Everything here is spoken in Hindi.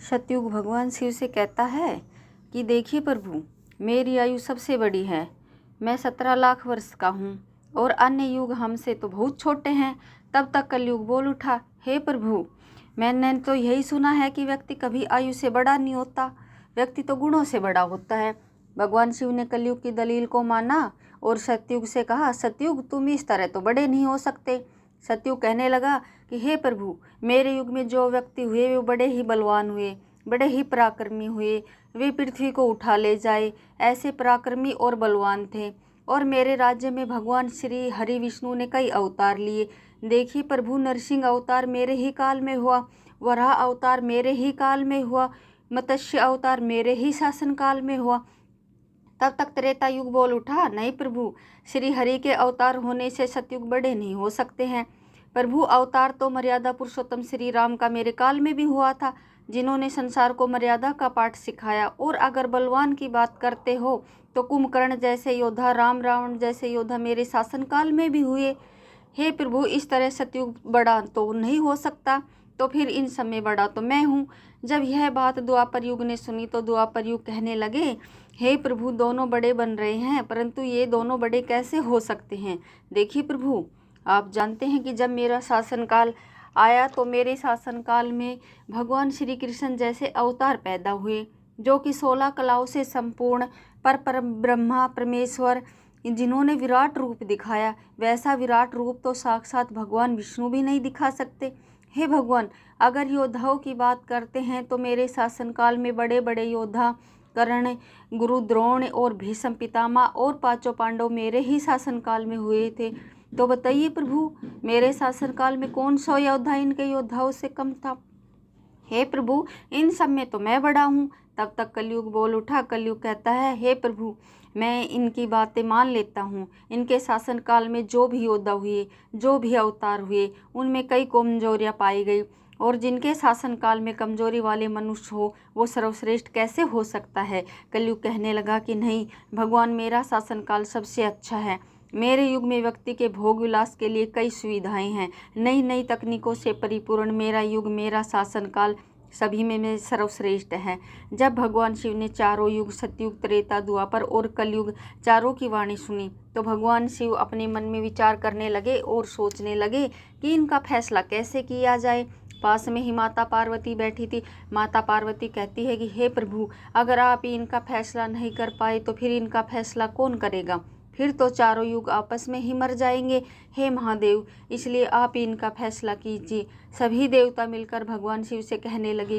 सतयुग भगवान शिव से कहता है कि देखिए प्रभु, मेरी आयु सबसे बड़ी है। मैं 17 लाख वर्ष का हूँ और अन्य युग हमसे तो बहुत छोटे हैं। तब तक कलयुग बोल उठा, हे प्रभु, मैंने तो यही सुना है कि व्यक्ति कभी आयु से बड़ा नहीं होता, व्यक्ति तो गुणों से बड़ा होता है। भगवान शिव ने कलयुग की दलील को माना और सतयुग से कहा, सतयुग तुम इस तरह तो बड़े नहीं हो सकते। सतयुग कहने लगा कि हे प्रभु, मेरे युग में जो व्यक्ति हुए वे बड़े ही बलवान हुए, बड़े ही पराक्रमी हुए, वे पृथ्वी को उठा ले जाए, ऐसे पराक्रमी और बलवान थे। और मेरे राज्य में भगवान श्री हरि विष्णु ने कई अवतार लिए। देखिए प्रभु, नरसिंह अवतार मेरे ही काल में हुआ, वराह अवतार मेरे ही काल में हुआ, मत्स्य अवतार मेरे ही शासन काल में हुआ। तब तक त्रेता युग बोल उठा, नहीं प्रभु, श्री हरि के अवतार होने से सतयुग बड़े नहीं हो सकते हैं। प्रभु, अवतार तो मर्यादा पुरुषोत्तम श्री राम का मेरे काल में भी हुआ था, जिन्होंने संसार को मर्यादा का पाठ सिखाया। और अगर बलवान की बात करते हो तो कुंभकर्ण जैसे योद्धा, राम रावण जैसे योद्धा मेरे शासन काल में भी हुए। हे प्रभु, इस तरह सतयुग बड़ा तो नहीं हो सकता, तो फिर इन सब में बड़ा तो मैं हूँ। जब यह बात द्वापर युग ने सुनी तो द्वापर युग कहने लगे, हे प्रभु, दोनों बड़े बन रहे हैं, परंतु ये दोनों बड़े कैसे हो सकते हैं। देखिए प्रभु, आप जानते हैं कि जब मेरा शासनकाल आया तो मेरे शासनकाल में भगवान श्री कृष्ण जैसे अवतार पैदा हुए, जो कि 16 कलाओं से संपूर्ण पर ब्रह्मा परमेश्वर, जिन्होंने विराट रूप दिखाया। वैसा विराट रूप तो साक्षात भगवान विष्णु भी नहीं दिखा सकते। हे भगवान, अगर योद्धाओं की बात करते हैं तो मेरे शासनकाल में बड़े बड़े योद्धा कर्ण, गुरु द्रोण और भीष्म पितामह और पांचों पांडव मेरे ही शासनकाल में हुए थे। तो बताइए प्रभु, मेरे शासनकाल में कौन सा योद्धा इनके योद्धाओं से कम था। हे प्रभु, इन सब में तो मैं बड़ा हूँ। तब तक कलयुग बोल उठा। कलयुग कहता है, हे प्रभु, मैं इनकी बातें मान लेता हूँ। इनके शासनकाल में जो भी योद्धा हुए, जो भी अवतार हुए, उनमें कई कमजोरियाँ पाई गई, और जिनके शासनकाल में कमजोरी वाले मनुष्य हो वो सर्वश्रेष्ठ कैसे हो सकता है। कलयुग कहने लगा कि नहीं भगवान, मेरा शासनकाल सबसे अच्छा है। मेरे युग में व्यक्ति के भोग विलास के लिए कई सुविधाएं हैं, नई नई तकनीकों से परिपूर्ण मेरा युग, मेरा शासनकाल सभी में सर्वश्रेष्ठ है। जब भगवान शिव ने चारों युग सतयुग, त्रेता, द्वापर और कलयुग चारों की वाणी सुनी तो भगवान शिव अपने मन में विचार करने लगे और सोचने लगे कि इनका फैसला कैसे किया जाए। पास में ही माता पार्वती बैठी थी। माता पार्वती कहती है कि हे प्रभु, अगर आप इनका फैसला नहीं कर पाए तो फिर इनका फैसला कौन करेगा, फिर तो चारों युग आपस में ही मर जाएंगे। हे महादेव, इसलिए आप इनका फैसला कीजिए। सभी देवता मिलकर भगवान शिव से कहने लगे